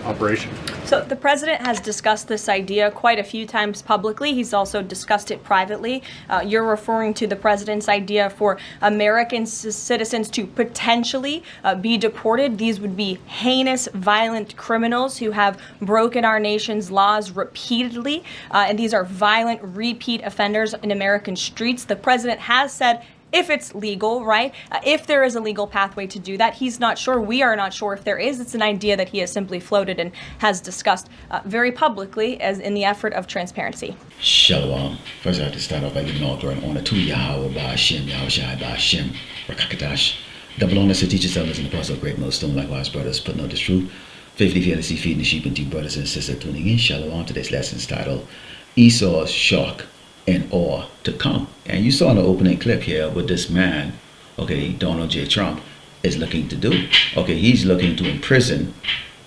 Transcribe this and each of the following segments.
operation? So the president has discussed this idea quite a few times publicly. He's also discussed it privately. You're referring to the president's idea for American citizens to potentially be deported. These would be heinous, violent criminals who have broken our nation's laws repeatedly. And these are violent, repeat offenders in American streets. The president has said, if it's legal, right? If there is a legal pathway to do that, he's not sure. We are not sure if there is. It's an idea that he has simply floated and has discussed very publicly as in the effort of transparency. Shalom. First, I have to start off by giving all glory and honor to Yahweh, Ba'ashem, Yahweh Shai, Ba'ashem, Rakakadash. Double honors to teachers, elders, and apostles of great millstone, likewise, brothers, putting out this truth. Faithfully, fearlessly feeding the sheep and to brothers and sisters tuning in. Shalom. Today's lesson is titled Esau's Shock and Awe to Come. And you saw in the opening clip here what this man, okay, Donald J. Trump, is looking to do. Okay, he's looking to imprison,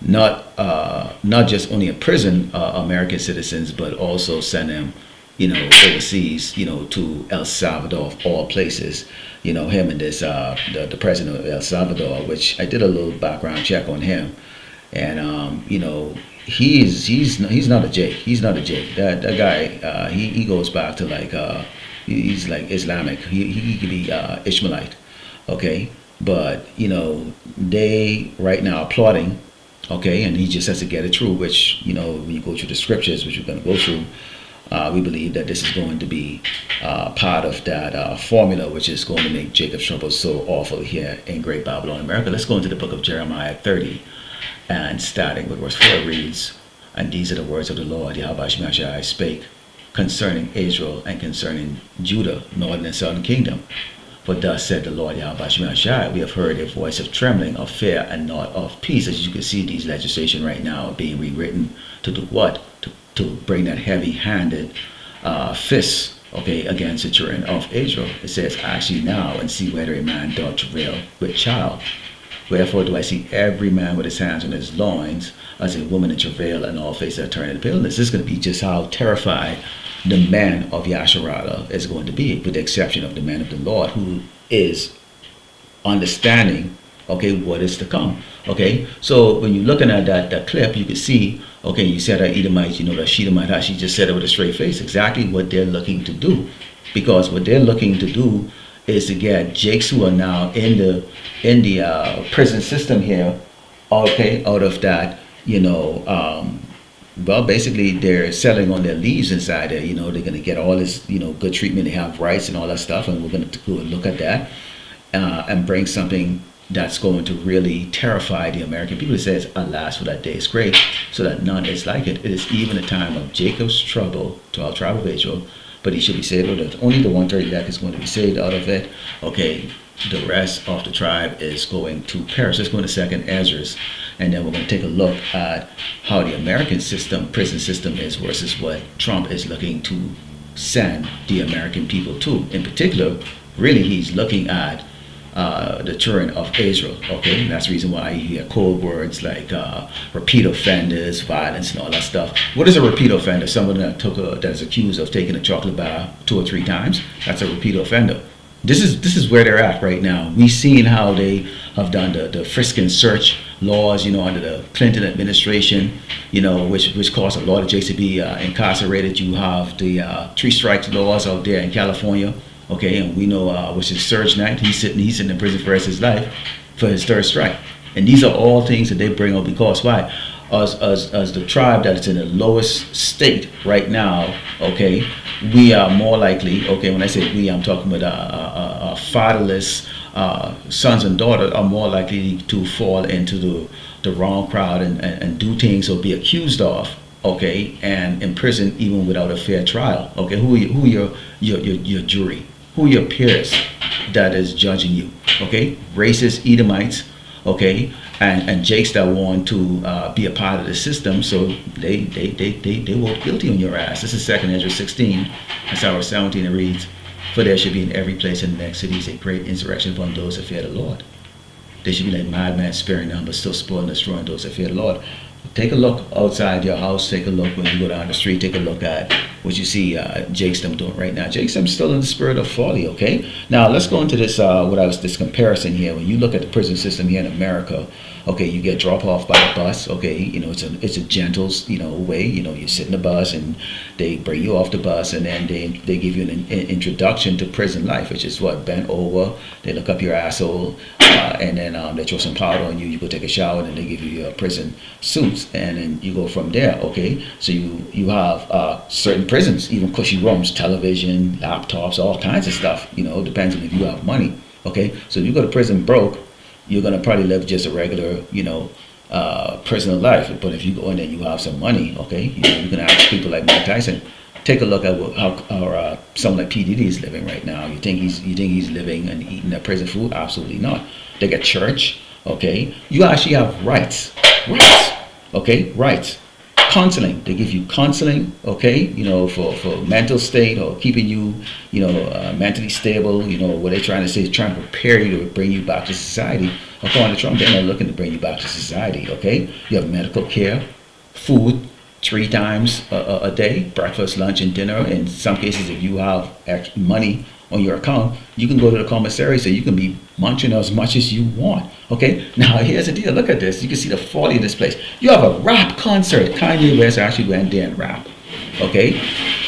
not just only imprison American citizens, but also send them, overseas, to El Salvador of all places. Him and this the president of El Salvador, which I did a little background check on him, and he's not a Jake. He's not a Jake. That guy, he goes back to he's like Islamic. He could be Ishmaelite, okay. But they right now applauding, okay, and he just has to get it through. Which when you go through the scriptures, which we're going to go through, we believe that this is going to be part of that formula, which is going to make Jacob's trouble so awful here in Great Babylon, America. Let's go into the book of Jeremiah 30. And starting with verse 4 it reads, and these are the words of the Lord, Yahweh Shai spake concerning Israel and concerning Judah, northern and southern kingdom. For thus said the Lord, Yahweh Shai, we have heard a voice of trembling, of fear, and not of peace. As you can see, these legislation right now are being rewritten to do what? To bring that heavy-handed fist, okay, against the children of Israel. It says, ask ye now and see whether a man doth travail with child. Wherefore do I see every man with his hands on his loins, as a woman in travail, and all faces are turned into paleness. This is going to be just how terrified the man of Yasharada is going to be, with the exception of the man of the Lord, who is understanding, okay, what is to come. Okay, so when you're looking at that clip, you can see, okay, you said that Edomite, that Shedemite, how she just said it with a straight face, exactly what they're looking to do. Because what they're looking to do is to get Jakes who are now in the prison system here, okay, out of that, well, basically they're selling on their leaves inside there. They're going to get all this, good treatment. They have rights and all that stuff, and we're going to go and look at that and bring something that's going to really terrify the American people. It says, alas, for that day is great, so that none is like it. It is even a time of Jacob's trouble to our tribe of Israel, but he should be saved out of it. Only the 130 elect is going to be saved out of it. Okay, the rest of the tribe is going to perish. Let's go into second Ezra's, and then we're going to take a look at how the American system, prison system is versus what Trump is looking to send the American people to. In particular, really he's looking at the children of Israel. Okay, and that's the reason why you hear code words like repeat offenders, violence, and all that stuff. What is a repeat offender? Someone that is accused of taking a chocolate bar 2 or 3 times. That's a repeat offender. This is where they're at right now. We've seen how they have done the frisk and search laws, under the Clinton administration, which caused a lot of Jakes to be incarcerated. You have the 3 strikes laws out there in California. Okay, and we know which is Surge Knight. He's sitting in prison for the rest of his life for his 3rd strike. And these are all things that they bring up because why? As the tribe that is in the lowest state right now, okay, we are more likely, okay, when I say we, I'm talking about fatherless sons and daughters are more likely to fall into the wrong crowd and do things or be accused of, okay, and imprisoned even without a fair trial. Okay, who your jury? Who your peers that is judging you? Okay, racist Edomites, okay, and Jakes that want to be a part of the system, so they vote guilty on your ass. This is 2 Ezra 16, that's our 17. It reads, for there should be in every place in the next cities a great insurrection upon those that fear the Lord. They should be like madmen sparing none, but still spoiling and destroying those that fear the Lord. Take a look outside your house. Take a look when you go down the street. Take a look at what you see Jakes them doing right now. Jakes them still in the spirit of folly, okay? Now, let's go into this, this comparison here. When you look at the prison system here in America, Okay, you get dropped off by the bus. Okay, it's a gentle, way. You sit in the bus and they bring you off the bus, and then they give you an introduction to prison life, which is what, bent over, they look up your asshole, and then they throw some powder on you. You go take a shower, and then they give you your prison suits, and then you go from there. Okay, so you have certain prisons, even cushy rooms, television, laptops, all kinds of stuff. Depends on if you have money. Okay, so if you go to prison broke, you're gonna probably live just a regular, prisoner life. But if you go in there, and you have some money. Okay, you can ask people like Mike Tyson. Take a look at how someone like P Diddy is living right now. You think he's living and eating that prison food? Absolutely not. They got church. Okay, you actually have rights. Okay, rights. Counseling. They give you counseling. Okay, for mental state, or keeping you, mentally stable. What they're trying to say is trying to prepare you to bring you back to society. According to Trump, they're not looking to bring you back to society. Okay, you have medical care, food 3 times a day, breakfast, lunch, and dinner. In some cases, if you have extra money on your account, you can go to the commissary, so you can be munching as much as you want. Okay, now here's the deal. Look at this. You can see the folly in this place. You have a rap concert. Kanye West actually went there and rap. Okay,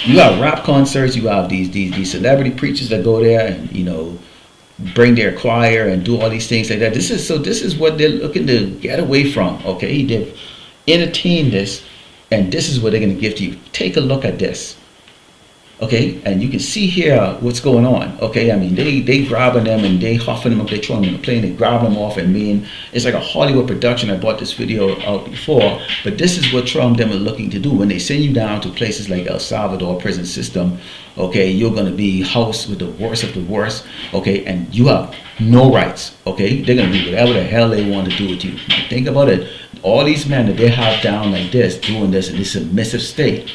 you have rap concerts. You have these celebrity preachers that go there and bring their choir and do all these things like that. This is what they're looking to get away from. Okay, they've entertained this. And this is what they're going to give to you. Take a look at this. Okay, and you can see here what's going on. Okay, I mean, they grabbing them and they huffing them up, they throwing them in the plane, they grab them off, and it's like a Hollywood production. I bought this video out before, but this is what Trump them are looking to do. When they send you down to places like El Salvador prison system, okay, you're going to be housed with the worst of the worst. Okay, and you have no rights. Okay, they're going to do whatever the hell they want to do with you. Think about it. All these men that they have down like this, doing this in this submissive state,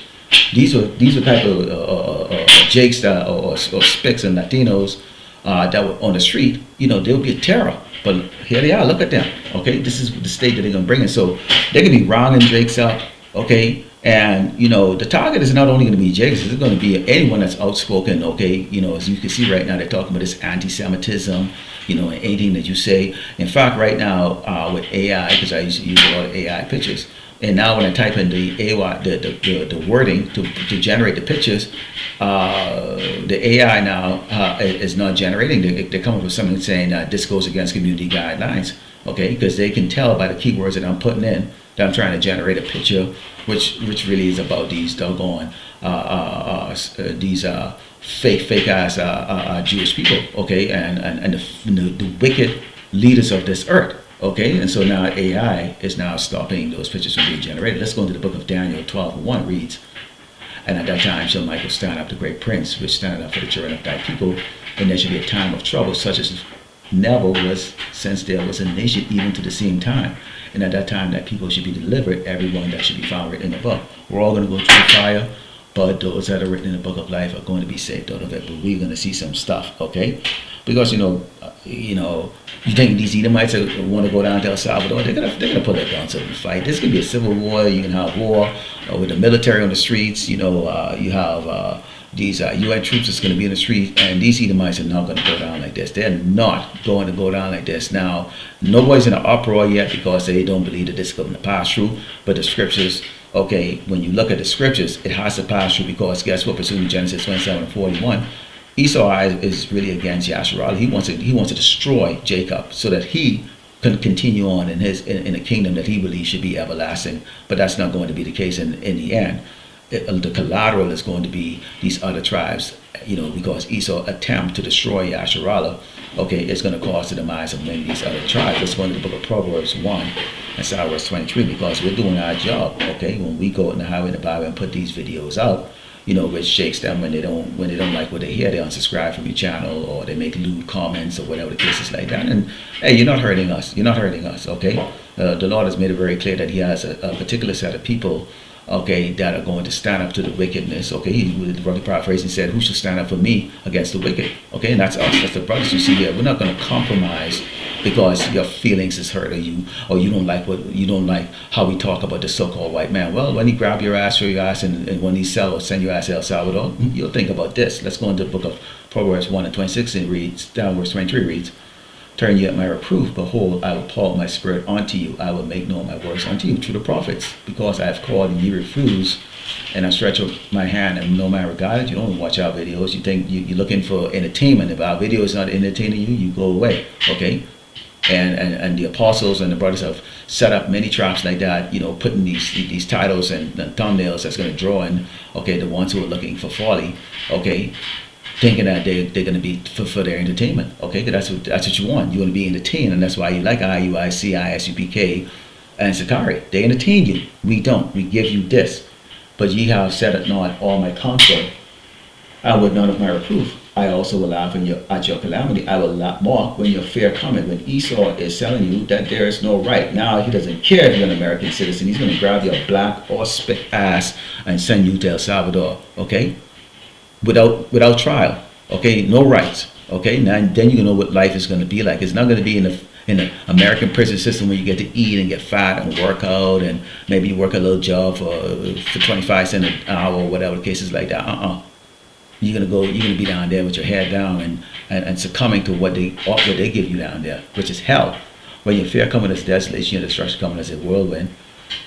these were type of jakes or spics and Latinos that were on the street. They'll be a terror. But here they are. Look at them. Okay, this is the state that they're gonna bring in. So they're gonna be rounding jakes up. Okay, and the target is not only gonna be jakes. It's gonna be anyone that's outspoken. Okay, as you can see right now, they're talking about this anti-Semitism. And anything that you say. In fact, right now with AI, because I used to use a lot of AI pictures, and now when I type in the AI, the wording to generate the pictures, the AI now is not generating. They come up with something saying this goes against community guidelines. Okay, because they can tell by the keywords that I'm putting in that I'm trying to generate a picture, which really is about these doggone these fake ass Jewish people. Okay, and the wicked leaders of this earth. Okay, and so now AI is now stopping those pictures from being generated. Let's go into the book of Daniel 12:1 reads, and at that time shall Michael stand up, the great prince, which standeth up for the children of thy people, and there shall be a time of trouble such as never was since there was a nation even to the same time. And at that time that people should be delivered, everyone that should be found written in the book. We're all going to go through the fire, but those that are written in the book of life are going to be saved out of it. But we're going to see some stuff, okay? Because you think these Edomites want to go down to El Salvador? They're gonna put it down to the fight. This could be a civil war. You can have war with the military on the streets. You have these UN troops that's going to be in the street, and these Edomites are not going to go down like this. They're not going to go down like this. Now, nobody's in an uproar yet because they don't believe that this is going to pass through. But the scriptures, okay, when you look at the scriptures, it has to pass through because guess what? Pursuing Genesis 27:41. Esau is really against Yasharallah. He wants to destroy Jacob so that he can continue on in a kingdom that he believes should be everlasting. But that's not going to be the case in the end. The collateral is going to be these other tribes, because Esau attempt to destroy Yasharallah, okay, it's going to cause the demise of many of these other tribes. Let's go into the book of Proverbs 1 and start verse 23 because we're doing our job, okay? When we go in the highway in the Bible and put these videos out, which shakes them when they don't like what they hear, they unsubscribe from your channel or they make lewd comments or whatever the case is like that. And hey, you're not hurting us. You're not hurting us, okay? The Lord has made it very clear that He has a particular set of people, okay, that are going to stand up to the wickedness. Okay, the brother paraphrasing said, "Who shall stand up for me against the wicked?" Okay, and that's us. That's the brothers you see here. We're not going to compromise because your feelings is hurt or you don't like how we talk about the so-called white man. Well, when he grab your ass, show your ass, and when he send your ass to El Salvador, you'll think about this. Let's go into the book of Proverbs 1 and 26 and reads down verse 23 reads, turn you at my reproof. Behold, I will pour out my spirit unto you. I will make known my words unto you through the prophets. Because I have called and ye refuse, and I stretch out my hand and no man regarded. You don't watch our videos. You think you're looking for entertainment. If our video is not entertaining you, you go away. Okay? And the apostles and the brothers have set up many traps like that, putting these titles and thumbnails that's going to draw in, the ones who are looking for folly, thinking that they're going to be for their entertainment, because that's what you want. You want to be entertained, and that's why you like IUIC, ISUPK, and Sakari. They entertain you. We don't. We give you this. But ye have said it not all my counsel. I would none of my reproof. I also will laugh at your calamity. I will mock when your fear cometh. When Esau is telling you that there is no right. Now he doesn't care if you're an American citizen. He's going to grab your black or spit ass and send you to El Salvador. Without trial. No rights. Now then you know what life is going to be like. It's not going to be in the American prison system where you get to eat and get fat and work out and maybe you work a little job for 25 cents an hour or whatever the case is like that. You're gonna be down there with your head down and succumbing to what they give you down there, which is hell. When your fear coming as desolation, your destruction coming as a whirlwind.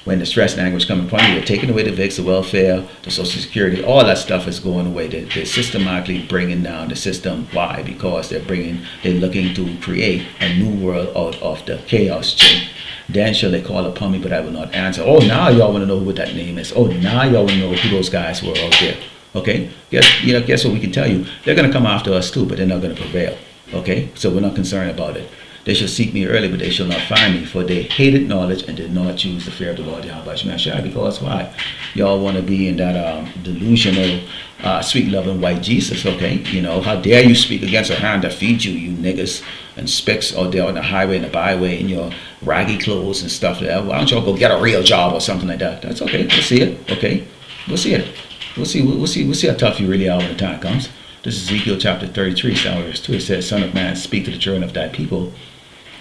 When the stress and anguish come upon you, they're taking away the VIX, the welfare, the Social Security, all that stuff is going away. They're systematically bringing down the system. Why? Because they're looking to create a new world out of the chaos chain. Then shall they call upon me, but I will not answer. Oh, now y'all want to know what that name is. Oh, now y'all want to know who those guys were out there. Guess what we can tell you? They're going to come after us too, but they're not going to prevail. So we're not concerned about it. They shall seek me early, but they shall not find me, for they hated knowledge and did not choose the fear of the Lord Yahweh Shemashai. Because why? Y'all want to be in that delusional, sweet loving white Jesus. How dare you speak against a hand that feeds you, you niggas and spicks out there on the highway and the byway in your raggy clothes and stuff like that. Why don't y'all go get a real job or something like that? That's okay. We'll see it. We'll see it. We'll see how tough you really are when the time comes. This is Ezekiel chapter 33, verse 2. It says, Son of man, speak to the children of thy people,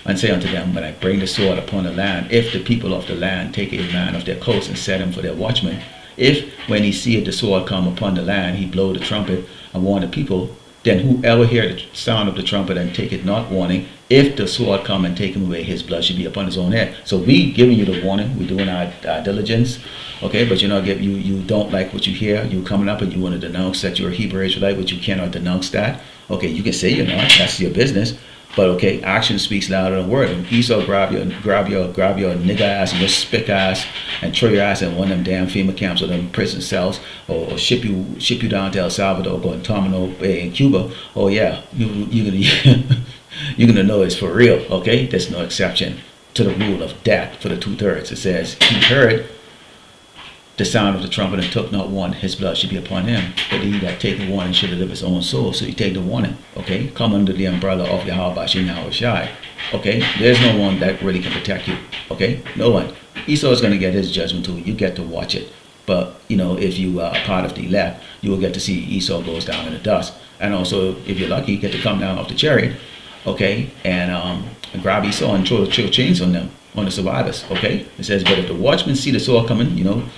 and say unto them, when I bring the sword upon the land, if the people of the land take a man of their coasts and set him for their watchman, if when he seeth the sword come upon the land, he blow the trumpet and warn the people, then whoever hear the sound of the trumpet and take it not warning, if the sword come and take him away, his blood should be upon his own head. So we giving you the warning, we're doing our diligence, but you don't like what you hear. You coming up and you want to denounce that you're a Hebrew Israelite, but you cannot denounce that. You can say you're not, that's your business. But action speaks louder than word. And Esau grab your nigga ass and your spick ass and throw your ass in one of them damn FEMA camps or them prison cells, or ship you down to El Salvador, Guantanamo Bay in Cuba. You're gonna know it's for real. There's no exception to the rule of death for the 2/3. It says he heard the sound of the trumpet and took not one, his blood should be upon him. But he that taketh warning should live his own soul. So you take the warning. Come under the umbrella of Yahweh Shai. There's no one that really can protect you. No one. Esau is going to get his judgment too. You get to watch it. But if you are part of the elect, you will get to see Esau goes down in the dust. And also, if you're lucky, you get to come down off the chariot, and grab Esau and throw chains on them, on the survivors. It says, but if the watchmen see the sword coming,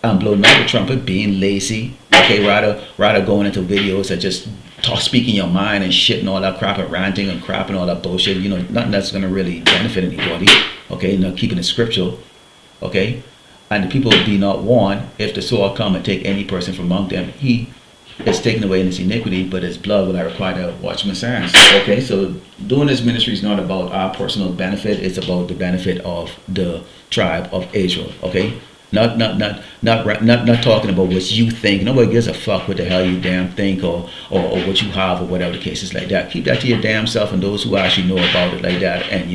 I'm blowing out the trumpet, being lazy, rather going into videos that just speaking your mind and shit and all that crap and ranting and crap and all that bullshit, nothing that's going to really benefit anybody, not keeping it scriptural, and the people be not warned, if the sword come and take any person from among them, he is taken away in his iniquity, but his blood will I require to watchman's hands. So doing this ministry is not about our personal benefit, it's about the benefit of the tribe of Israel, Not talking about what you think. Nobody gives a fuck what the hell you damn think or what you have or whatever the case is like that. Keep that to your damn self and those who actually know about it like that, and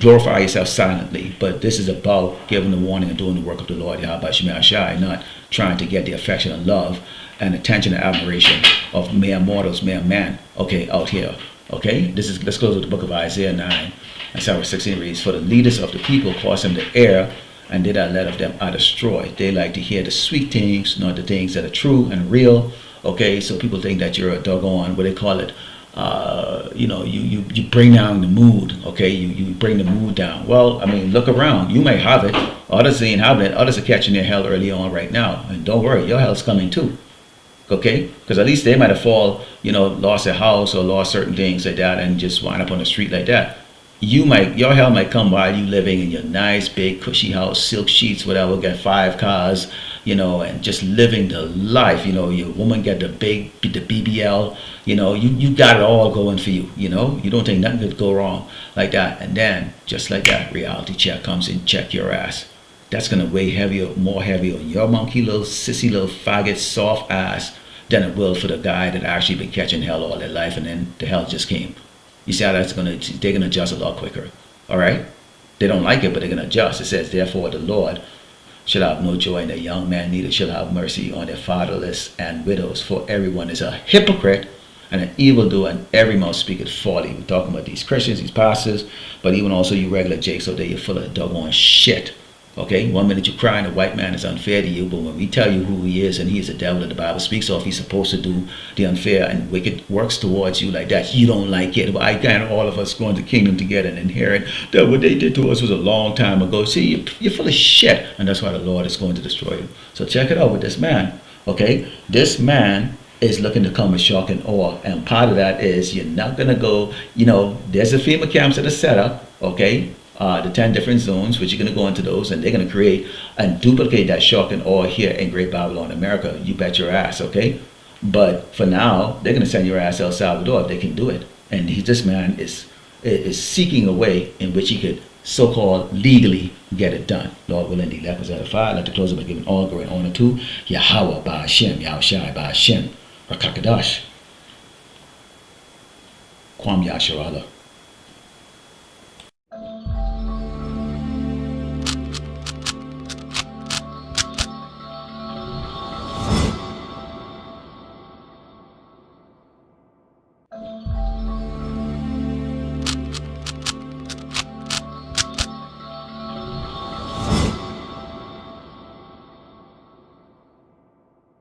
glorify yourself silently. But this is about giving the warning and doing the work of the Lord Yahweh Shai, not trying to get the affection and love and attention and admiration of mere mortals, mere man. Out here. Let's close with the book of Isaiah 9 and verse 16 reads, for the leaders of the people cause them to err, and they that let of them are destroyed. They like to hear the sweet things, not the things that are true and real. So people think that you're a doggone, what they call it, you bring down the mood. You bring the mood down. Well, look around. You may have it. Others ain't having it. Others are catching their hell early on right now. And don't worry, your hell's coming too. Okay? Because at least they might have lost their house or lost certain things like that and just wind up on the street like that. Your hell might come while you living in your nice big cushy house, silk sheets, whatever, get 5 cars, and just living the life. Your woman get the BBL, you got it all going for you, you don't think nothing could go wrong like that. And then just like that, reality check comes in, check your ass. That's gonna weigh more heavy on your monkey little sissy little faggot soft ass than it will for the guy that actually been catching hell all their life and then the hell just came. You see how they're gonna adjust a lot quicker. All right? They don't like it, but they're gonna adjust. It says, therefore the Lord shall have no joy in the young man, neither shall have mercy on their fatherless and widows, for everyone is a hypocrite and an evildoer, and every mouth speaketh folly. We're talking about these Christians, these pastors, but even also you regular jakes out there, you're full of doggone shit. Okay, 1 minute you're crying the white man is unfair to you, but when we tell you who he is and he is the devil that the Bible speaks of, he's supposed to do the unfair and wicked works towards you like that. You don't like it. Why can't all of us go into the kingdom together and inherit that what they did to us was a long time ago? See, you're full of shit, and that's why the Lord is going to destroy you. So check it out with this man. Okay, this man is looking to come with shock and awe, and part of that is you're not gonna go. There's the FEMA camps that are set up. Okay. The 10 different zones, which you're going to go into those, and they're going to create and duplicate that shock and awe here in Great Babylon, America. You bet your ass, okay? But for now, they're going to send your ass to El Salvador if they can do it. And this man is seeking a way in which he could so-called legally get it done. Lord willing, the left is at a fire. I'd like to close it by giving all glory and honor to Yahweh, Ba'ashem, Yahushai, Ba'ashem, Rakakadash, Kwam Yasharallah.